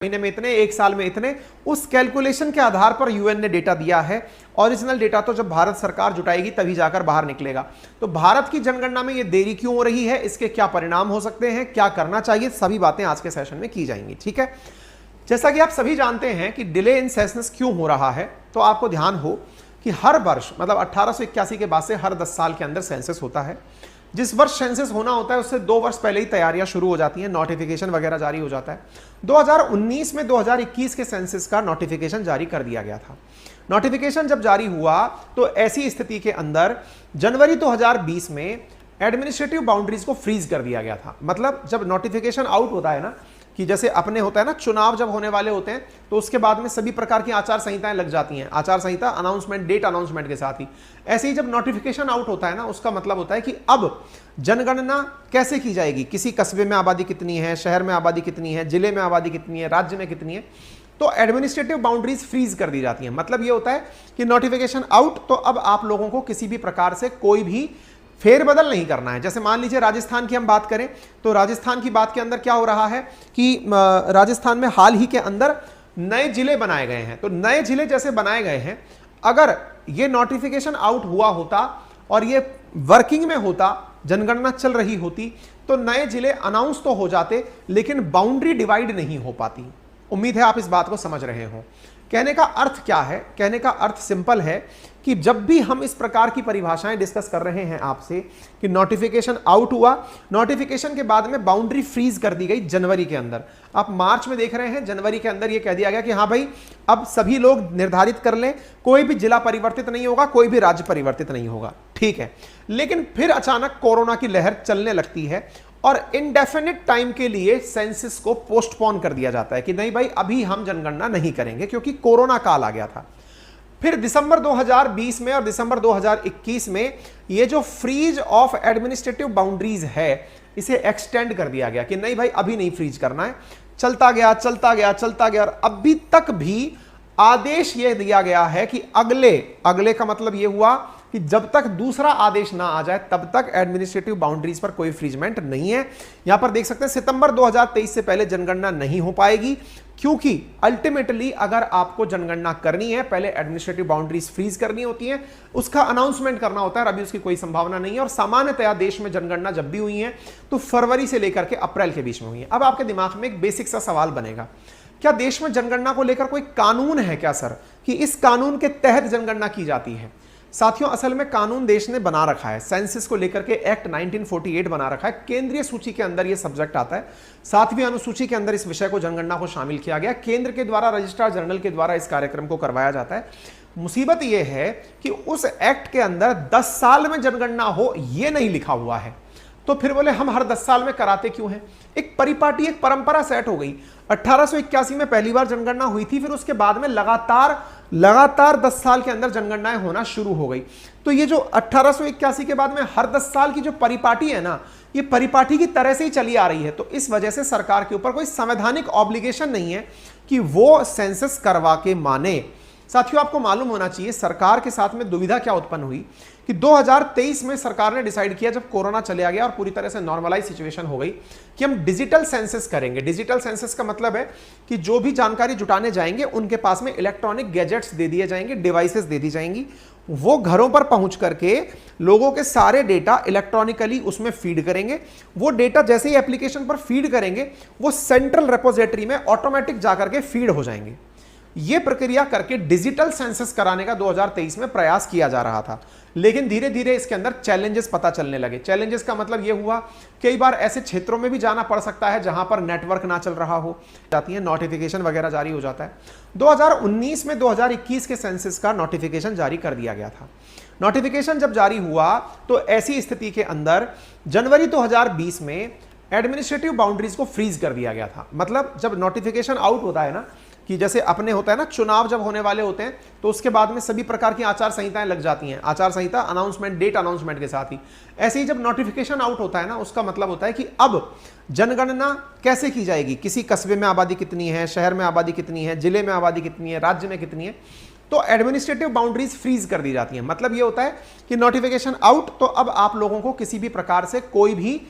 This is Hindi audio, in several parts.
महीने में इतने, एक साल में इतने, उस कैलकुलेशन के आधार पर यूएन ने डेटा दिया है। ओरिजिनल डेटा तो जब भारत सरकार जुटाएगी तभी जाकर बाहर निकलेगा। तो भारत की जनगणना में ये देरी क्यों हो रही है, इसके क्या परिणाम हो सकते हैं, क्या करना चाहिए, सभी बातें आज के सेशन में की जाएंगी। ठीक है, जैसा कि आप सभी जानते हैं कि डिले इन सेशंस क्यों हो रहा है, तो आपको ध्यान हो कि हर वर्ष मतलब 1881 के बाद से हर 10 साल के अंदर सेंसस होता है। जिस वर्ष सेंसस होना होता है उससे 2 वर्ष पहले ही तैयारियां शुरू हो जाती हैं, नोटिफिकेशन वगैरह जारी हो जाता है। 2019 में 2021 के सेंसस का नोटिफिकेशन जारी कर दिया गया था। नोटिफिकेशन जब जारी हुआ तो ऐसी स्थिति के अंदर जनवरी 2020 में एडमिनिस्ट्रेटिव बाउंड्रीज को फ्रीज कर दिया गया था। मतलब जब नोटिफिकेशन आउट होता है ना, कि जैसे अपने होता है ना, चुनाव जब होने वाले होते हैं तो उसके बाद में सभी प्रकार की आचार संहिताएं लग जाती हैं, आचार संहिता अनाउंसमेंट, डेट अनाउंसमेंट के साथ ही। ऐसे ही जब नोटिफिकेशन आउट होता है ना, उसका मतलब होता है कि अब जनगणना कैसे की जाएगी, किसी कस्बे में आबादी कितनी है, शहर में आबादी कितनी है, जिले में आबादी कितनी है, राज्य में कितनी है, तो एडमिनिस्ट्रेटिव बाउंड्रीज फ्रीज कर दी जाती हैं। मतलब ये होता है कि नोटिफिकेशन आउट, तो अब आप लोगों को किसी भी प्रकार से कोई भी फेरबदल नहीं करना है। जैसे मान लीजिए राजस्थान की हम बात करें तो राजस्थान की बात के अंदर क्या हो रहा है कि राजस्थान में हाल ही के अंदर नए जिले बनाए गए हैं। तो नए जिले जैसे बनाए गए हैं, अगर ये नोटिफिकेशन आउट हुआ होता और ये वर्किंग में होता, जनगणना चल रही होती, तो नए जिले अनाउंस तो हो जाते लेकिन बाउंड्री डिवाइड नहीं हो पाती। उम्मीद है आप इस बात को समझ रहे हो। कहने का अर्थ क्या है? कहने का अर्थ सिंपल है कि जब भी हम इस प्रकार की परिभाषाएं डिस्कस कर रहे हैं आपसे कि नोटिफिकेशन आउट हुआ, नोटिफिकेशन के बाद में बाउंड्री फ्रीज कर दी गई जनवरी के अंदर। आप मार्च में देख रहे हैं, जनवरी के अंदर यह कह दिया गया कि हाँ भाई अब सभी लोग निर्धारित कर लें, कोई भी जिला परिवर्तित नहीं होगा, कोई भी राज्य परिवर्तित नहीं होगा। ठीक है, लेकिन फिर अचानक कोरोना की लहर चलने लगती है और इनडेफिनिट टाइम के लिए सेंसस को पोस्टपोन कर दिया जाता है कि नहीं भाई अभी हम जनगणना नहीं करेंगे क्योंकि कोरोना काल आ गया था। फिर दिसंबर 2020 में और दिसंबर 2021 में ये जो फ्रीज ऑफ एडमिनिस्ट्रेटिव बाउंड्रीज है इसे एक्सटेंड कर दिया गया कि नहीं भाई अभी नहीं फ्रीज करना है। चलता गया चलता गया चलता गया और अभी तक भी आदेश यह दिया गया है कि अगले का मतलब यह हुआ कि जब तक दूसरा आदेश ना आ जाए तब तक एडमिनिस्ट्रेटिव बाउंड्रीज पर कोई फ्रीजमेंट नहीं है। यहां पर देख सकते हैं सितंबर 2023 से पहले जनगणना नहीं हो पाएगी क्योंकि अल्टीमेटली अगर आपको जनगणना करनी है पहले एडमिनिस्ट्रेटिव बाउंड्रीज फ्रीज करनी होती है, उसका अनाउंसमेंट करना होता है और अभी उसकी कोई संभावना नहीं है। और सामान्यतया देश में जनगणना जब भी हुई है तो फरवरी से लेकर के अप्रैल के बीच में हुई है। अब आपके दिमाग में एक बेसिक सा सवाल बनेगा, क्या देश में जनगणना को लेकर कोई कानून है क्या सर, कि इस कानून के तहत जनगणना की जाती है? साथियों असल में कानून देश ने बना रखा है, सेंसस को लेकर के एक्ट 1948 बना रखा है। केंद्रीय सूची के अंदर यह सब्जेक्ट आता है, 7वीं अनुसूची के अंदर इस विषय को जनगणना को शामिल किया गया। केंद्र के द्वारा रजिस्ट्रार जनरल के द्वारा इस कार्यक्रम को करवाया जाता है। मुसीबत यह है कि उस एक्ट के अंदर 10 साल में जनगणना हो यह नहीं लिखा हुआ है। तो फिर बोले हम हर 10 साल में कराते क्यों हैं? एक परिपाटी, एक परंपरा सेट हो गई। 1881 में पहली बार जनगणना हुई थी, फिर उसके बाद में लगातार 10 साल के अंदर जनगणनाएं होना शुरू हो गई। तो ये जो 1881 के बाद में हर 10 साल की जो परिपाटी है ना, ये परिपाटी की तरह से ही चली आ रही है। तो इस वजह से सरकार के ऊपर कोई संवैधानिक ऑब्लिगेशन नहीं है कि वो सेंसस करवा के माने। साथियों आपको मालूम होना चाहिए सरकार के साथ में दुविधा क्या उत्पन्न हुई कि 2023 में सरकार ने डिसाइड किया, जब कोरोना चले गया और पूरी तरह से नॉर्मलाइज सिचुएशन हो गई, कि हम डिजिटल सेंसस करेंगे। डिजिटल सेंसस का मतलब है कि जो भी जानकारी जुटाने जाएंगे उनके पास में इलेक्ट्रॉनिक गैजेट्स दे दिए जाएंगे, डिवाइसेस दे दी जाएंगी, वो घरों पर पहुंच करके लोगों के सारे डेटा इलेक्ट्रॉनिकली उसमें फीड करेंगे। वो डेटा जैसे ही एप्लीकेशन पर फीड करेंगे वो सेंट्रल रिपोजिटरी में ऑटोमेटिक जाकर के फीड हो जाएंगे। यह प्रक्रिया करके डिजिटल सेंसस कराने का 2023 में प्रयास किया जा रहा था, लेकिन धीरे धीरे इसके अंदर चैलेंजेस पता चलने लगे। चैलेंजेस का मतलब यह हुआ कई बार ऐसे क्षेत्रों में भी जाना पड़ सकता है जहां पर नेटवर्क ना चल रहा हो, जाती है नोटिफिकेशन वगैरह जारी हो जाता है। 2019 में 2021 के सेंसस का नोटिफिकेशन जारी कर दिया गया था। नोटिफिकेशन जब जारी हुआ तो ऐसी स्थिति के अंदर जनवरी 2020 में एडमिनिस्ट्रेटिव बाउंड्रीज को फ्रीज कर दिया गया था। मतलब जब नोटिफिकेशन आउट होता है ना, कि जैसे अपने होता है ना, चुनाव जब होने वाले होते हैं तो उसके बाद में सभी प्रकार की आचार संहिताएं लग जाती हैं, आचार संहिता अनाउंसमेंट, डेट अनाउंसमेंट के साथ ही। ऐसे ही जब नोटिफिकेशन आउट होता है ना, उसका मतलब होता है कि अब जनगणना कैसे की जाएगी, किसी कस्बे में आबादी कितनी है, शहर में आबादी कितनी है, जिले में आबादी कितनी है, राज्य में कितनी है, तो एडमिनिस्ट्रेटिव बाउंड्रीज फ्रीज कर दी जाती हैं। मतलब ये होता है कि नोटिफिकेशन आउट, तो अब आप लोगों को किसी भी प्रकार से कोई भी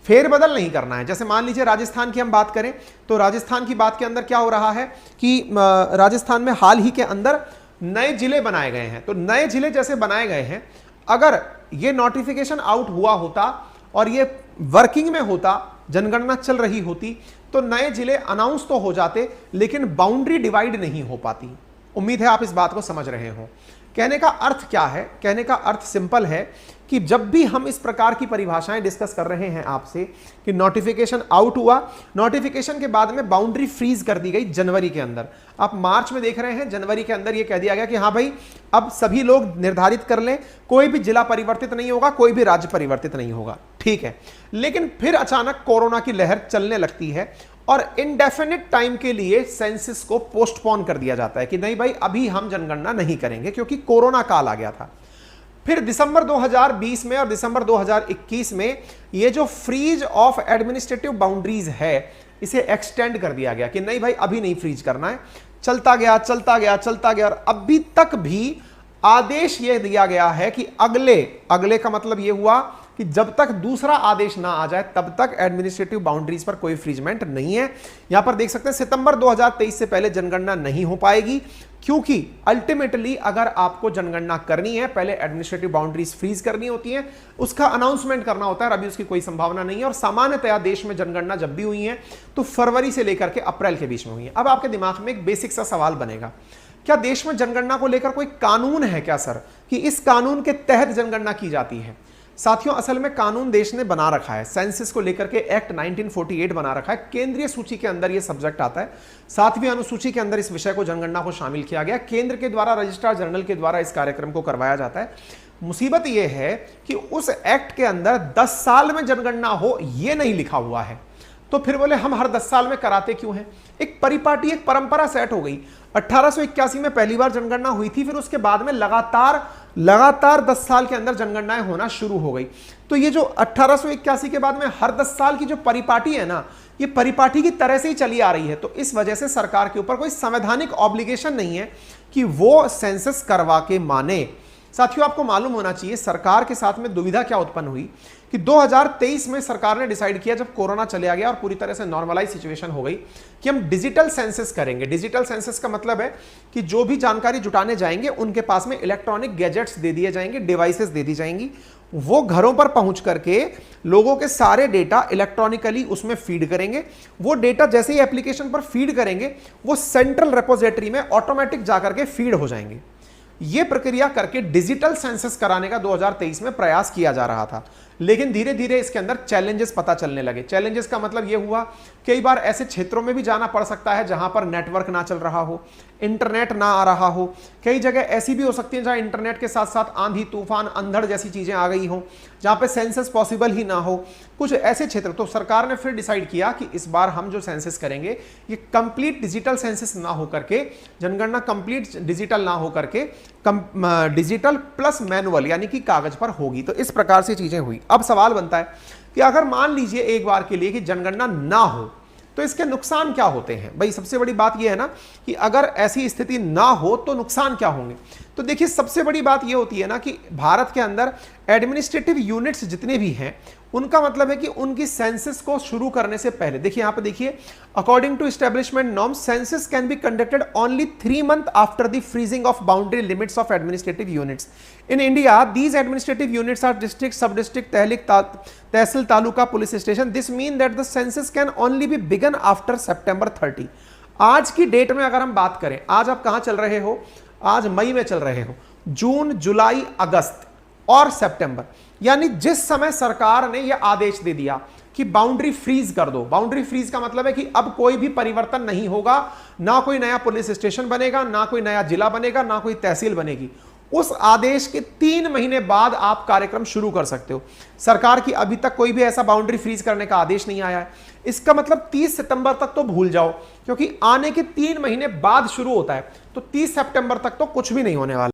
फेरबदल नहीं करना है। जैसे मान लीजिए राजस्थान की हम बात करें तो राजस्थान की बात के अंदर क्या हो रहा है कि राजस्थान में हाल ही के अंदर नए जिले बनाए गए हैं। तो नए जिले जैसे बनाए गए हैं, अगर ये नोटिफिकेशन आउट हुआ होता और ये वर्किंग में होता, जनगणना चल रही होती, तो नए जिले अनाउंस तो हो जाते, लेकिन बाउंड्री डिवाइड नहीं हो पाती। उम्मीद है आप इस बात को समझ रहे हो। कहने का अर्थ क्या है? कहने का अर्थ सिंपल है कि जब भी हम इस प्रकार की परिभाषाएं डिस्कस कर रहे हैं आपसे कि नोटिफिकेशन आउट हुआ, नोटिफिकेशन के बाद में बाउंड्री फ्रीज कर दी गई जनवरी के अंदर। आप मार्च में देख रहे हैं, जनवरी के अंदर यह कह दिया गया कि हाँ भाई अब सभी लोग निर्धारित कर लें, कोई भी जिला परिवर्तित नहीं होगा, कोई भी राज्य परिवर्तित नहीं होगा, ठीक है। लेकिन फिर अचानक कोरोना की लहर चलने लगती है और इनडेफिनिट टाइम के लिए सेंसस को पोस्टपोन कर दिया जाता है कि नहीं भाई अभी हम जनगणना नहीं करेंगे क्योंकि कोरोना काल आ गया था। फिर दिसंबर 2020 में और दिसंबर 2021 में ये जो फ्रीज ऑफ एडमिनिस्ट्रेटिव बाउंड्रीज है इसे एक्सटेंड कर दिया गया कि नहीं भाई अभी नहीं फ्रीज करना है। चलता गया चलता गया चलता गया और अभी तक भी आदेश यह दिया गया है कि अगले का मतलब यह हुआ कि जब तक दूसरा आदेश ना आ जाए तब तक एडमिनिस्ट्रेटिव बाउंड्रीज पर कोई फ्रीजमेंट नहीं है। यहां पर देख सकते हैं सितंबर 2023 से पहले जनगणना नहीं हो पाएगी क्योंकि अल्टीमेटली अगर आपको जनगणना करनी है पहले एडमिनिस्ट्रेटिव बाउंड्रीज फ्रीज करनी होती है, उसका अनाउंसमेंट करना होता है और अभी उसकी कोई संभावना नहीं है। और सामान्यतया देश में जनगणना जब भी हुई है तो फरवरी से लेकर के अप्रैल के बीच में हुई है। अब आपके दिमाग में एक बेसिक सा सवाल बनेगा, क्या देश में जनगणना को लेकर कोई कानून है क्या सर कि इस कानून के तहत जनगणना की जाती है? साथियों असल में कानून देश ने बना रखा है, सेंसस को लेकर के एक्ट 1948 बना रखा है। केंद्रीय सूची के अंदर यह सब्जेक्ट आता है, 7वीं अनुसूची के अंदर इस विषय को जनगणना को शामिल किया गया। केंद्र के द्वारा रजिस्ट्रार जनरल के द्वारा इस कार्यक्रम को करवाया जाता है। मुसीबत यह है कि उस एक्ट के अंदर 10 साल में जनगणना हो यह नहीं लिखा हुआ है। तो फिर बोले हम हर 10 साल में कराते क्यों हैं? एक परिपाटी, एक परंपरा सेट हो गई। 1881 में पहली बार जनगणना हुई थी, फिर उसके बाद में लगातार 10 साल के अंदर जनगणनाएं होना शुरू हो गई। तो ये जो 1881 के बाद में हर 10 साल की जो परिपाटी है ना, ये परिपाटी की तरह से ही चली आ रही है। तो इस वजह से सरकार के ऊपर कोई संवैधानिक ऑब्लिगेशन नहीं है कि वो सेंसस करवा के माने। साथियों आपको मालूम होना चाहिए सरकार के साथ में दुविधा क्या उत्पन्न हुई कि 2023 में सरकार ने डिसाइड किया, जब कोरोना चले गया और पूरी तरह से नॉर्मलाइज सिचुएशन हो गई, कि हम डिजिटल सेंसस करेंगे। डिजिटल सेंसस का मतलब है कि जो भी जानकारी जुटाने जाएंगे उनके पास में इलेक्ट्रॉनिक गैजेट्स दे दिए जाएंगे, डिवाइसेस दे दी जाएंगी, वो घरों पर पहुंच करके लोगों के सारे डेटा इलेक्ट्रॉनिकली उसमें फीड करेंगे। वो डेटा जैसे ही एप्लीकेशन पर फीड करेंगे वो सेंट्रल रिपोजिटरी में ऑटोमेटिक जाकर के फीड हो जाएंगे। यह प्रक्रिया करके डिजिटल सेंसस कराने का 2023 में प्रयास किया जा रहा था, लेकिन धीरे धीरे इसके अंदर चैलेंजेस पता चलने लगे। चैलेंजेस का मतलब यह हुआ कई बार ऐसे क्षेत्रों में भी जाना पड़ सकता है जहां पर नेटवर्क ना चल रहा हो, इंटरनेट ना आ रहा हो। कई जगह ऐसी भी हो सकती है जहां इंटरनेट के साथ साथ आंधी तूफान अंधड़ जैसी चीजें आ गई हो, जहां पे सेंसस पॉसिबल ही ना हो, कुछ ऐसे क्षेत्र। तो सरकार ने फिर डिसाइड किया कि इस बार हम जो सेंसस करेंगे ये कंप्लीट डिजिटल सेंसस ना हो करके, जनगणना कंप्लीट डिजिटल ना हो करके डिजिटल प्लस मैनुअल यानी कि कागज पर होगी। तो इस प्रकार से चीजें हुई। अब सवाल बनता है कि अगर मान लीजिए एक बार के लिए कि जनगणना ना हो तो इसके नुकसान क्या होते हैं? भाई सबसे बड़ी बात यह है ना कि अगर ऐसी स्थिति ना हो तो नुकसान क्या होंगे। तो देखिए सबसे बड़ी बात यह होती है ना कि भारत के अंदर एडमिनिस्ट्रेटिव यूनिट्स जितने भी हैं उनका मतलब है कि उनकी सेंसस को शुरू करने से पहले, देखिए यहां पे देखिए, according to establishment norms census can be conducted only 3 months after the freezing of boundary limits of administrative units in India. These administrative units are district, sub district, tehsil, taluka, police station. This mean that the census can only be begin after September 30। आज की डेट में अगर हम बात करें, आज आप कहां चल रहे हो? आज मई में चल रहे हो। जून, जुलाई, अगस्त और सितंबर, यानी जिस समय सरकार ने यह आदेश दे दिया कि बाउंड्री फ्रीज कर दो। बाउंड्री फ्रीज का मतलब है कि अब कोई भी परिवर्तन नहीं होगा, ना कोई नया पुलिस स्टेशन बनेगा, ना कोई नया जिला बनेगा, ना कोई तहसील बनेगी। उस आदेश के 3 महीने बाद आप कार्यक्रम शुरू कर सकते हो। सरकार की अभी तक कोई भी ऐसा बाउंड्री फ्रीज करने का आदेश नहीं आया है। इसका मतलब 30 सितंबर तक तो भूल जाओ, क्योंकि आने के 3 महीने बाद शुरू होता है, तो 30 सितंबर तक तो कुछ भी नहीं होने वाला।